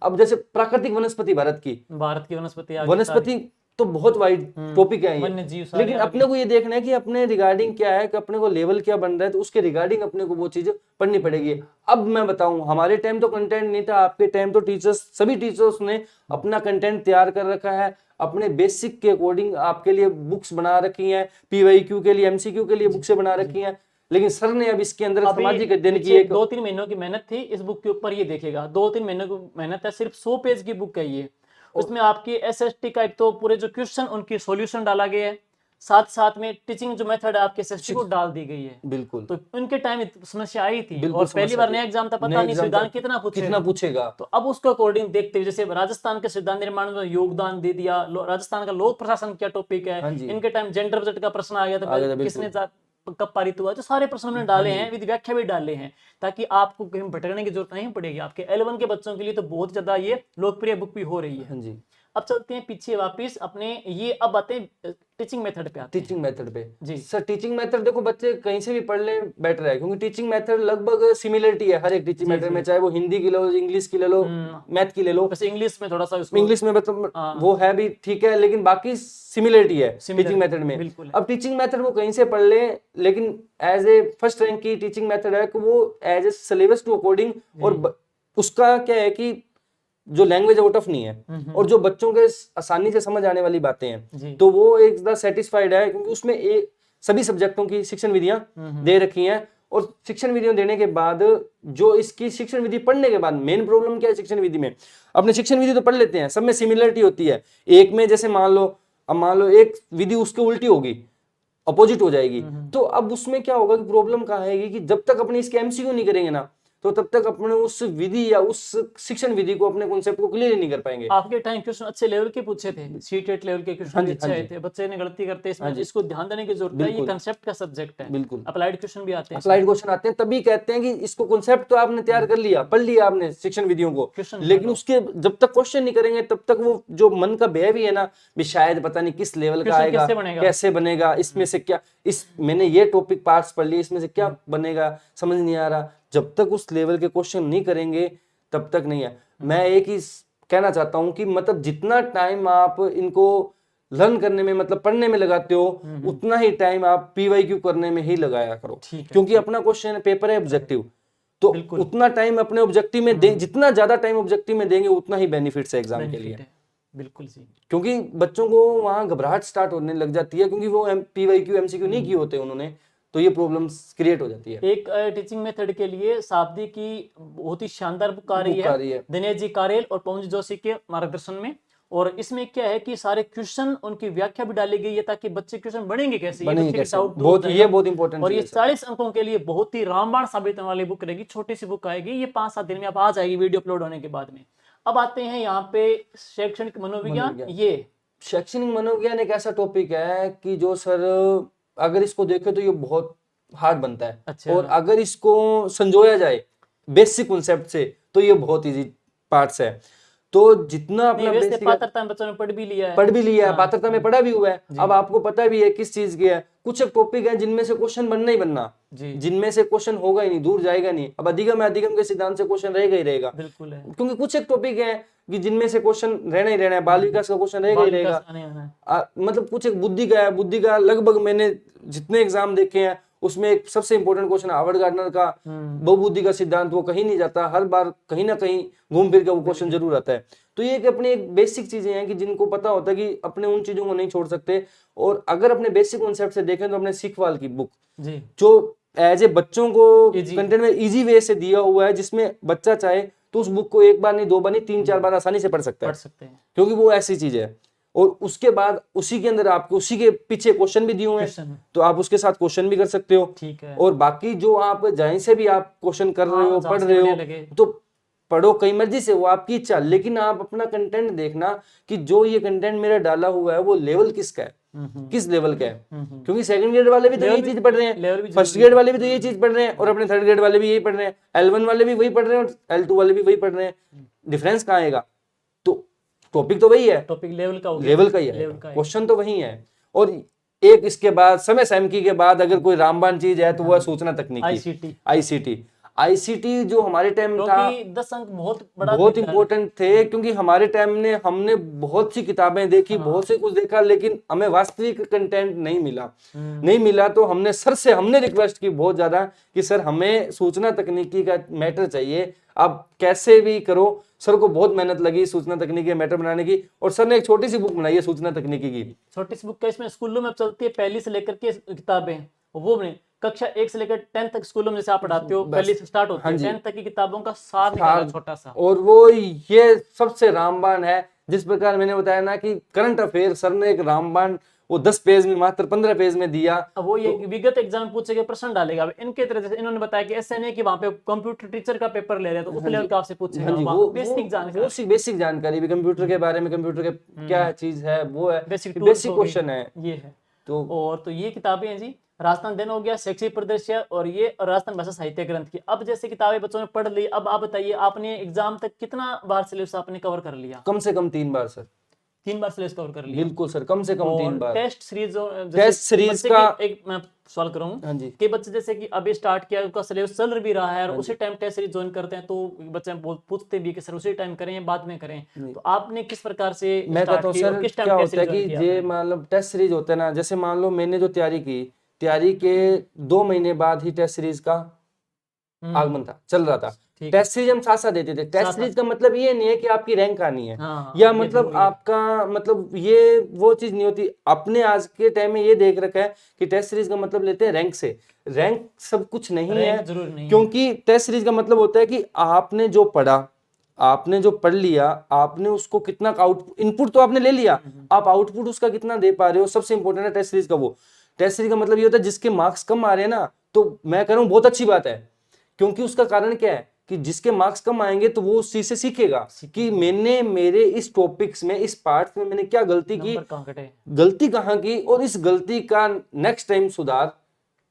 अब जैसे प्राकृतिक वनस्पति भारत की वनस्पति तो बहुत वाइड टॉपिक है ये। वन्य जीव सारे लेकिन अलग अपने को ये देखना है कि अपने रिगार्डिंग क्या है, कि अपने को लेवल क्या बन रहा है, तो उसके रिगार्डिंग अपने को वो चीज पढ़नी पड़ेगी। अब मैं बताऊं, हमारे टाइम तो कंटेंट नहीं था, आपके टाइम तो टीचर्स, सभी टीचर्स ने अपना कंटेंट तैयार कर रखा है, अपने बेसिक के अकॉर्डिंग आपके लिए बुक्स बना रखी हैं, पीवाईक्यू के लिए, एमसीक्यू के लिए बुक्स बना रखी हैं। लेकिन सर ने अब इसके अंदर सामाजिक अध्ययन की एक 2-3 महीनों की मेहनत थी इस बुक के ऊपर। ये देखिएगा 2-3 महीनों की मेहनत है, सिर्फ 100 पेज की बुक है ये। उसमें आपकी एसएसटी का एक तो पूरे जो क्वेश्चन उनकी सॉल्यूशन डाला गया है, साथ साथ में टीचिंग जो मेथड है आपके एसएसटी को डाल दी गई है। बिल्कुल, तो उनके टाइम समस्या आई थी, बिल्कुल और पहली समस्या बार थी। नया एग्जाम था, पता नया नहीं एग्जाम संविधान था, कितना कितना पूछेगा। तो अब उसको अकॉर्डिंग देखते हुए, जैसे राजस्थान के संविधान निर्माण में योगदान दे दिया, राजस्थान का लोक प्रशासन क्या टॉपिक है, हाँ जी, इनके टाइम जेंडर बजट का प्रश्न आ गया आ गया था, था, किसने बिल्कुल। कब पारित हुआ, तो सारे प्रश्न हमने डाले हैं, विद व्याख्या भी डाले हैं, ताकि आपको कहीं भटकने की जरूरत नहीं पड़ेगी। आपके L1 के बच्चों के लिए तो बहुत ज्यादा ये लोकप्रिय बुक भी हो रही है। हाँ जी, अब चलते हैं पीछे वापस अपने, ये अब आते हैं टीचिंग मेथड पे आते हैं। टीचिंग मेथड पे जी। सर, टीचिंग मेथड देखो बच्चे कहीं से भी पढ़ ले बेटर है, क्योंकि टीचिंग मेथड लगभग सिमिलरिटी है हर एक टीचिंग मेथड में, चाहे वो हिंदी की लो, इंग्लिश की ले लो, मैथ की ले लो। बस इंग्लिश में थोड़ा सा उसको, इंग्लिश में मतलब वो है भी ठीक है, लेकिन बाकी सिमिलरिटी है टीचिंग मेथड में। बिल्कुल है। अब टीचिंग मेथड वो कहीं से पढ़ ले, लेकिन एज ए फर्स्ट रैंक की टीचिंग मेथड है कि वो as a syllabus to according, और उसका क्या है कि जो लैंग्वेज है वो टफ नहीं है, और जो बच्चों के आसानी से समझ आने वाली बातें हैं, तो वो एक सेटिस्फाइड है, क्योंकि उसमें एक सभी सब्जेक्टों की शिक्षण विधियां दे रखी हैं। और शिक्षण विधियां देने के बाद, जो इसकी शिक्षण विधि पढ़ने के बाद मेन प्रॉब्लम क्या है शिक्षण विधि में, अपने शिक्षण विधि तो पढ़ लेते हैं, सब में सिमिलरिटी होती है। एक में जैसे मान लो एक विधि उसके उल्टी होगी, अपोजिट हो जाएगी, तो अब उसमें क्या होगा कि प्रॉब्लम कहाँ आएगी कि जब तक अपने इसके एमसीक्यू नहीं करेंगे ना, तो तब तक अपने उस विधि या उस शिक्षण विधि को, अपने कॉन्सेप्ट को क्लियर नहीं कर पाएंगे। आपके टाइम क्वेश्चन अच्छे लेवल के पूछे थे, C-TET लेवल के क्वेश्चन भी अच्छे आए थे, बच्चे ने गलती करते इसमें, इसको ध्यान देने की जरूरत है। ये कंसेप्ट का सब्जेक्ट है, बिल्कुल अप्लाइड क्वेश्चन भी आते हैं, अप्लाइड क्वेश्चन आते हैं, तभी कहते हैं कि इसको कॉन्सेप्ट तो आपने तैयार कर लिया, पढ़ लिया आपने शिक्षण विधियों को, लेकिन उसके जब तक क्वेश्चन नहीं करेंगे, तब तक वो जो मन का भय भी है ना, भी शायद पता नहीं किस लेवल का आएगा, कैसे बनेगा, इसमें से क्या, मैंने ये टॉपिक पार्ट्स पढ़ लिए, इसमें से क्या बनेगा समझ नहीं आ रहा। जब तक उस लेवल के क्वेश्चन नहीं करेंगे तब तक नहीं है। मैं एक ही कहना चाहता हूं कि मतलब जितना टाइम आप इनको लर्न करने में, मतलब पढ़ने में लगाते हो, उतना ही टाइम आप पीवाईक्यू करने में ही लगाया करो, क्योंकि अपना क्वेश्चन पेपर है ऑब्जेक्टिव, तो उतना टाइम अपने ऑब्जेक्टिव में दें, जितना ज्यादा टाइम ऑब्जेक्टिव में देंगे उतना ही बेनिफिट्स है एग्जाम के लिए। बिल्कुल जी, क्योंकि बच्चों को वहां घबराहट स्टार्ट होने लग जाती है, क्योंकि वो पीवाईक्यू एमसीक्यू नहीं किए होते उन्होंने, तो ये प्रॉब्लम्स क्रिएट हो जाती है। एक टीचिंग मेथड के लिए शाब्दी की बहुत ही शानदार बुक आ रही है, दिनेश जी कारेल और पवन जोशी के मार्गदर्शन में। और इसमें क्या है कि सारे क्वेश्चन, उनकी व्याख्या भी डाली गई है, ताकि बच्चे क्वेश्चन बनेंगे कैसे, ये बहुत इंपॉर्टेंट। और ये 40 अंकों के लिए बहुत ही रामबाण साबित होने वाली बुक रहेगी। छोटी सी बुक आएगी, ये 5-7 दिन में आप आ जाएगी वीडियो अपलोड होने के बाद में। अब आते हैं यहाँ पे शैक्षणिक मनोविज्ञान। ये शैक्षणिक मनोविज्ञान एक ऐसा टॉपिक है कि जो सर अगर इसको देखे तो ये बहुत हार्ड बनता है। अच्छा। और अगर इसको संजोया जाए बेसिक कॉन्सेप्ट से तो ये बहुत इजी पार्ट्स है। तो जितना अपना बेसिक पात्रता में बच्चों ने पढ़ भी लिया है, पात्रता में पढ़ा भी हुआ है, अब आपको पता भी है किस चीज की है। कुछ एक टॉपिक है जिनमें से क्वेश्चन बनना ही बनना, जिनमें से क्वेश्चन होगा ही नहीं, दूर जाएगा नहीं। अब अधिगम के सिद्धांत से क्वेश्चन रहेगा ही रहेगा, बिल्कुल है, क्योंकि कुछ एक टॉपिक है कि जिनमें से क्वेश्चन रहना ही रहना है। बाल विकास का क्वेश्चन रहेगा ही रहेगा। मतलब कुछ एक बुद्धि का लगभग मैंने जितने एग्जाम देखे हैं उसमें एक सबसे इंपॉर्टेंट क्वेश्चन हार्वर्ड गार्डनर का बहुबुद्धि का सिद्धांत, वो कहीं नहीं जाता, हर बार कहीं ना कहीं घूम फिर के वो क्वेश्चन जरूर आता है। तो ये अपनी एक बेसिक चीजें हैं कि जिनको पता होता है कि अपने उन चीजों को नहीं छोड़ सकते। और अगर अपने बेसिक कॉन्सेप्ट से देखें तो अपने सीखवाल की बुक जो एज ए बच्चों को कंटेंट में इजी वे से दिया हुआ है, जिसमें बच्चा चाहे तो उस बुक को एक बार नहीं, दो बार नहीं, 3-4 बार आसानी से पढ़ सकता है, क्योंकि वो ऐसी चीज है। और उसके बाद उसी के अंदर आपको उसी के पीछे क्वेश्चन भी दिए हुए हैं, तो आप उसके साथ क्वेश्चन भी कर सकते हो। ठीक है। और बाकी जो आप जहीं से भी आप क्वेश्चन कर रहे हो, पढ़ रहे हो, तो पढ़ो कई मर्जी से, वो आपकी इच्छा। लेकिन आप अपना कंटेंट देखना कि जो ये कंटेंट मेरा डाला हुआ है वो लेवल किसका है, किस लेवल का है। क्योंकि सेकंड ग्रेड वाले भी तो यही चीज पढ़ रहे हैं, फर्स्ट ग्रेड वाले भी तो यही चीज पढ़ रहे हैं, और अपने थर्ड ग्रेड वाले भी यही पढ़ रहे हैं, L1 वाले भी वही पढ़ रहे हैं और L2 वाले भी वही पढ़ रहे हैं। डिफरेंस कहाँ आएगा? तो टॉपिक तो वही है, टॉपिक लेवल का ही है, क्वेश्चन तो वही है। और एक इसके बाद समय सैमकी के बाद अगर कोई रामबाण चीज है तो वो है सूचना तकनीकी, ICT। आईसीटी जो हमारे टाइम था क्योंकि 10 अंक बहुत बड़ा बहुत विज्ञान है। इंपॉर्टेंट थे, क्योंकि हमारे टाइम ने हमने बहुत सी किताबें देखी, हाँ। बहुत से कुछ देखा, लेकिन हमें वास्तविक कंटेंट नहीं मिला। हम्म। नहीं मिला तो हमने सर से हमने रिक्वेस्ट की बहुत ज्यादा कि सर हमें सूचना तकनीकी का मैटर चाहिए, आप कैसे भी करो। सर को बहुत मेहनत लगी सूचना तकनीकी मैटर बनाने की, और सर ने एक छोटी सी बुक बनाई है सूचना तकनीकी की। छोटी सी बुक का इसमें स्कूलों में चलती है, पहली से लेकर के किताबें, वो बने कक्षा 1 से लेकर 10 तक स्कूलों में जैसे आप पढ़ाते हो, बस। पहली से स्टार्ट होती हाँ है, जी। 10 तक की किताबों का सार निकाला छोटा सा। और वो ये सबसे रामबाण है, जिस प्रकार मैंने बताया ना कि करंट अफेयर सर ने एक रामबाण वो 10 पेज में, मात्र 15 पेज में दिया। अब वो ये विगत एग्जाम में पूछेगा, प्रश्न डालेगा। अब इनके तरह जैसे इन्होंने बताया कि ऐसे नहीं कि वहां पे कंप्यूटर टीचर का पेपर ले रहे हैं तो उस लेवल का आपसे पूछेगा, हाँ जी, वहाँ बेसिक जानकारी, बेसिक जानकारी भी कंप्यूटर के बारे में, कंप्यूटर के क्या चीज है वो है, बेसिक बेसिक क्वेश्चन है। ये है। तो और तो ये किताबें हैं जी, राजस्थान दिन हो गया, शैक्षिक परिदृश्य, और ये राजस्थान भाषा साहित्य ग्रंथ की। अब जैसे किताबें बच्चों ने पढ़ ली, अब आप बताइए आपने एग्जाम तक कितना बार सिलेबस आपने कवर कर लिया? कम से कम 3 बार सर। 3 बार सिलेबस कवर कर लिया। बिल्कुल सर, कम से कम 3 और बार। टेस्ट सीरीज टेस्ट सीरीज का एक मैं सवाल करूँ हाँ जी, कि बच्चे जैसे कि अभी स्टार्ट किया, उनका सिलेबस चल भी रहा है और हाँ उसी टाइम टेस्ट सीरीज ज्वाइन करते हैं, तो बच्चे पूछते भी कि सर उसी टाइम करें या बाद में करें, तो आपने किस प्रकार से मैं स्टार्ट कहता हूँ की और सर किस टाइम क्या टेस्ट होता है सीरीज कि ज्वाइन किया ये आपने? मतलब टेस्ट सीरीज होता है ना, जैसे मान लो मैंने जो तैयारी की, तैयारी के 2 महीने बाद ही टेस्ट सीरीज का आगमन था, चल रहा था। ठीक। टेस्ट सीरीज हम साथ साथ देते थे। टेस्ट साथ- सीरीज का मतलब ये नहीं है कि आपकी रैंक आनी है, हाँ, या ये मतलब जरूरी है। आपका मतलब ये वो चीज नहीं होती। अपने आज के टाइम में ये देख रखा है कि टेस्ट सीरीज का मतलब लेते हैं रैंक से। रैंक सब कुछ नहीं है, रैंक जरूर नहीं है। क्योंकि टेस्ट सीरीज का मतलब होता है कि आपने जो पढ़ा, आपने जो पढ़ लिया, आपने उसको कितना आउट इनपुट तो आपने ले लिया, आप आउटपुट उसका कितना दे पा रहे हो, सबसे इंपॉर्टेंट है टेस्ट सीरीज का वो। टेस्ट सीरीज का मतलब ये होता है जिसके मार्क्स कम आ रहे हैं ना, तो मैं कह रहा हूँ बहुत अच्छी बात है, क्योंकि उसका कारण क्या है कि जिसके मार्क्स कम आएंगे तो वो उस चीज से सीखेगा कि मैंने मेरे इस टॉपिक्स में, इस पार्ट में मैंने क्या गलती की, नंबर कहाँ कटे? गलती कहाँ की, और इस गलती का नेक्स्ट टाइम सुधार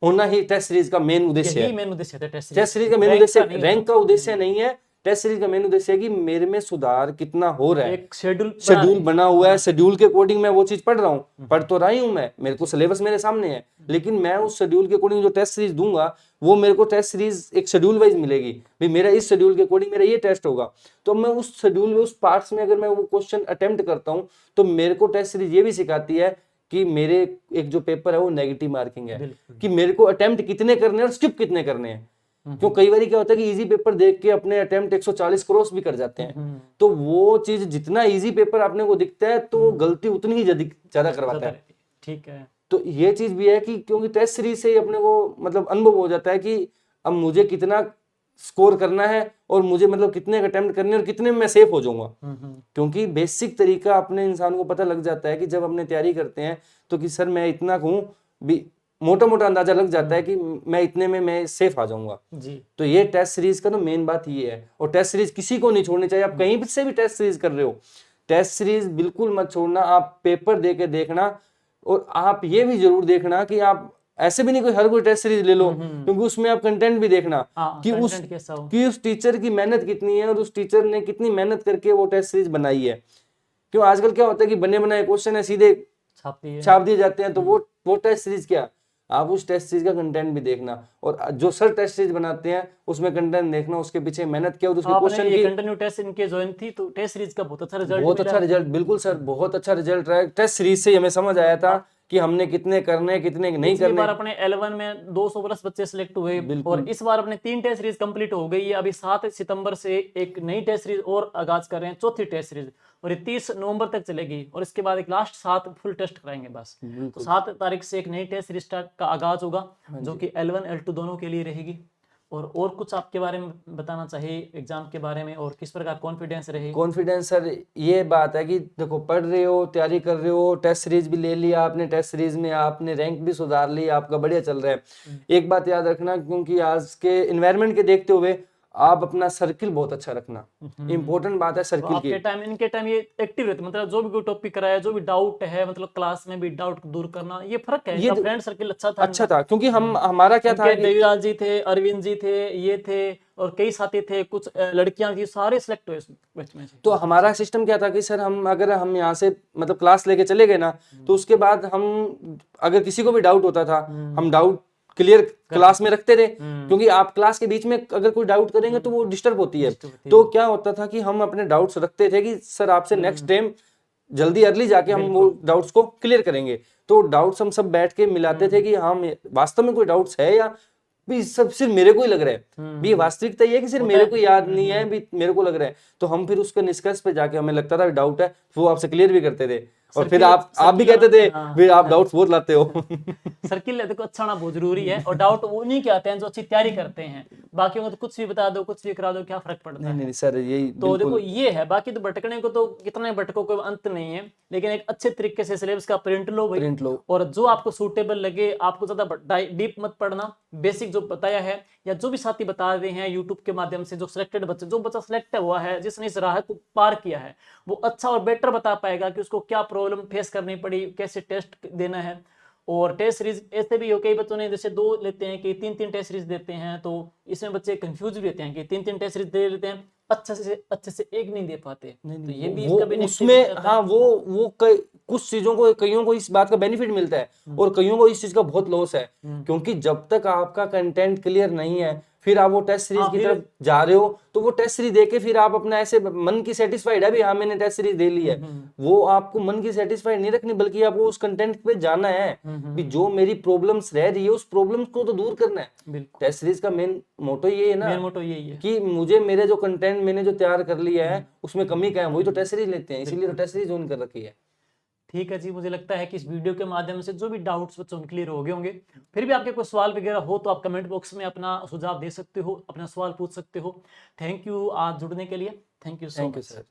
होना ही टेस्ट सीरीज का मेन उद्देश्य यही है। मेन उद्देश्य है टेस्ट टेस्ट सीरीज का मेन उद्देश्य रैंक का उद्देश्य नहीं है। टेस्ट सीरीज का मेन उद्देश्य है कि मेरे में सुधार कितना हो रहा है। एक शेड्यूल शेड्यूल बना हुआ है, शेड्यूल के अकॉर्डिंग मैं वो चीज पढ़ रहा हूँ, पढ़ तो रही हूँ मैं, मेरे को सिलेबस मेरे सामने है, लेकिन मैं उस शेड्यूल के अकॉर्डिंग जो टेस्ट सीरीज दूंगा वो मेरे को टेस्ट सीरीज एक शेड्यूल वाइज मिलेगी। भाई मेरा इस शेड्यूल के अकॉर्डिंग मेरा ये टेस्ट होगा, तो मैं उस शेड्यूल में, उस पार्ट्स में अगर मैं वो क्वेश्चन अटेम्प्ट करता हूँ तो मेरे को टेस्ट सीरीज ये भी सिखाती है कि मेरे एक जो पेपर है वो नेगेटिव मार्किंग है, कि मेरे को अटेम्प्ट कितने करने हैं और स्किप कितने करने हैं। क्यों कई बार क्या होता है कि इजी पेपर देख के अपने अटेम्प्ट 140 क्रॉस भी कर जाते हैं, तो वो चीज जितना इजी पेपर आपने को दिखता है तो गलती उतनी ही ज्यादा करवाता है। ठीक है। तो ये चीज भी है कि क्योंकि टेस्ट सीरीज से ही अपने को मतलब अनुभव हो जाता है कि अब मुझे कितना स्कोर करना है और मुझे मतलब कितने अटेम्प्ट करने हैं और कितने में मैं सेफ हो जाऊंगा। क्योंकि बेसिक तरीका अपने इंसान को पता लग जाता है कि जब हमने तैयारी करते हैं तो कि सर मैं इतना हूँ, भी मोटा मोटा अंदाजा लग जाता है कि मैं इतने में मैं सेफ आ जाऊंगा जी। तो ये टेस्ट सीरीज का तो मेन बात ये है। और टेस्ट सीरीज किसी को नहीं छोड़नी चाहिए, आप कहीं से भी टेस्ट सीरीज कर रहे हो, टेस्ट सीरीज बिल्कुल मत छोड़ना। आप पेपर दे के देखना, और आप ये भी जरूर देखना कि आप ऐसे भी नहीं कोई हर कोई टेस्ट सीरीज ले लो, क्योंकि उसमें आप कंटेंट भी देखना कि उस टीचर की मेहनत कितनी है और उस टीचर ने कितनी मेहनत करके वो टेस्ट सीरीज बनाई है। क्यों आजकल क्या होता है कि बने बनाए क्वेश्चन है सीधे छाप दिए जाते हैं, तो वो टेस्ट सीरीज क्या, आप उस टेस्ट सीरीज का कंटेंट भी देखना, और जो सर टेस्ट सीरीज बनाते हैं उसमें कंटेंट देखना, उसके पीछे मेहनत क्या, और उसके क्वेश्चन की कंटिन्यू टेस्ट इनके ज्वाइन थी तो टेस्ट सीरीज का बहुत अच्छा रिजल्ट, बहुत अच्छा रिजल्ट, बिल्कुल सर बहुत अच्छा रिजल्ट रहा है। टेस्ट सीरीज से हमें समझ आया था कि हमने कितने करने कितने नहीं करने। बार अपने L1 में 200 प्लस बच्चे सिलेक्ट हुए और इस बार अपने 3 टेस्ट सीरीज कंप्लीट हो गई है। अभी 7 सितंबर से एक नई टेस्ट सीरीज और आगाज कर रहे हैं, चौथी टेस्ट सीरीज, और ये 30 नवंबर तक चलेगी, और इसके बाद एक लास्ट 7 फुल टेस्ट कराएंगे बस। तो 7 तारीख से एक नई टेस्ट सीरीज का आगाज होगा जो कि L1 L2 दोनों के लिए रहेगी। और कुछ आपके बारे में बताना चाहिए एग्जाम के बारे में, और किस प्रकार कॉन्फिडेंस रहे? कॉन्फिडेंस सर ये बात है कि देखो पढ़ रहे हो, तैयारी कर रहे हो, टेस्ट सीरीज भी ले लिया आपने, टेस्ट सीरीज में आपने रैंक भी सुधार ली, आपका बढ़िया चल रहा है। एक बात याद रखना, क्योंकि आज के एनवायरनमेंट के देखते हुए आप अपना सर्किल बहुत अच्छा रखना, इंपॉर्टेंट बात है सर्किल की। आपके टाइम इनके टाइम ये एक्टिव रहते, मतलब जो भी कोई टॉपिक कराया, जो भी डाउट है, मतलब क्लास में भी डाउट दूर करना, ये फर्क है। इनका फ्रेंड सर्किल अच्छा था क्योंकि हमारा क्या था, देवीराज जी थे, अरविंद जी थे, ये थे, और कई साथी थे, कुछ लड़कियां थी, सारे सिलेक्ट हुए बैच में से। तो हमारा सिस्टम क्या था कि सर अगर हम यहाँ से मतलब क्लास लेके चले गए ना, तो उसके बाद हम अगर किसी को भी डाउट होता था, हम डाउट क्लियर क्लास में रखते थे, क्योंकि आप क्लास के बीच में अगर कोई डाउट करेंगे तो वो डिस्टर्ब होती है। तो क्या होता था कि हम अपने डाउट्स रखते थे कि सर आपसे नेक्स्ट टाइम जल्दी अर्ली जाके हम वो डाउट्स को क्लियर करेंगे। तो डाउट्स हम सब बैठ के मिलाते थे कि हाँ वास्तव में कोई डाउट्स है या भी सब सिर्फ मेरे को ही लग रहा है, भी वास्तविकता ये है कि सिर्फ मेरे को याद नहीं है, भी मेरे को लग रहा है। तो हम फिर उसके निष्कर्ष पे जाके हमें लगता था डाउट है, वो आपसे क्लियर भी करते थे। और फिर आप भी कहते थे फिर आप डाउट्स बहुत लाते हो। सर्किल देखो अच्छा होना बहुत जरूरी है, और डाउट उन्हीं के आते हैं जो अच्छी तैयारी करते हैं। बाकी को तो कुछ भी बता दो, कुछ भी करा दो, क्या फर्क पड़ता है। नहीं सर यही तो देखो ये है, बाकी तो भटकने को तो कितने भटको कोई अंत नहीं है, लेकिन एक अच्छे तरीके से सिलेबस का प्रिंट लो भाई, प्रिंट लो। और जो आपको सूटेबल लगे, आपको ज्यादा डीप मत पढ़ना, बेसिक जो बताया है या जो भी साथी बता रहे हैं यूट्यूब के माध्यम से, जो सिलेक्टेड बच्चे, जो बच्चा सिलेक्ट हुआ है, जिसने इस राह को पार किया है, वो अच्छा और बेटर बता पाएगा कि उसको क्या प्रॉब्लम फेस करनी पड़ी, कैसे टेस्ट देना है। और टेस्ट सीरीज ऐसे भी हो, कई बच्चों ने जैसे 2 लेते हैं कि 3 टेस्ट सीरीज देते हैं, तो इसमें बच्चे कंफ्यूज भी रहते हैं कि 3 टेस्ट सीरीज दे लेते हैं, अच्छे से एक नहीं दे पाते। तो ये भी इसका बेनिफिट उसमें हाँ वो कुछ चीजों को, कईयों को इस बात का बेनिफिट मिलता है और कईयों को इस चीज का बहुत लॉस है, क्योंकि जब तक आपका कंटेंट क्लियर नहीं है फिर आप वो टेस्ट सीरीज की तरफ जा रहे हो, तो वो टेस्ट सीरीज देके फिर आप अपना ऐसे मन की सेटिस्फाइड है भी हाँ मैंने टेस्ट सीरीज दे ली है, वो आपको मन की सेटिस्फाइड नहीं रखनी, बल्कि आपको उस कंटेंट पे जाना है भी जो मेरी प्रॉब्लम्स रह रही है उस प्रॉब्लम्स को तो दूर करना है। टेस्ट सीरीज का मेन मोटो ये है ना, मेन मोटो यही है कि मुझे मेरे जो कंटेंट मैंने जो तैयार कर लिया है उसमें कमी क्या है, वही तो टेस्ट सीरीज लेते हैं, इसीलिए तो टेस्ट सीरीज ऑन कर रखी है। ठीक है जी, मुझे लगता है कि इस वीडियो के माध्यम से जो भी डाउट्स बच्चों के क्लियर हो गए होंगे। फिर भी आपके कोई सवाल वगैरह हो तो आप कमेंट बॉक्स में अपना सुझाव दे सकते हो, अपना सवाल पूछ सकते हो। थैंक यू आज जुड़ने के लिए, thank you so much sir.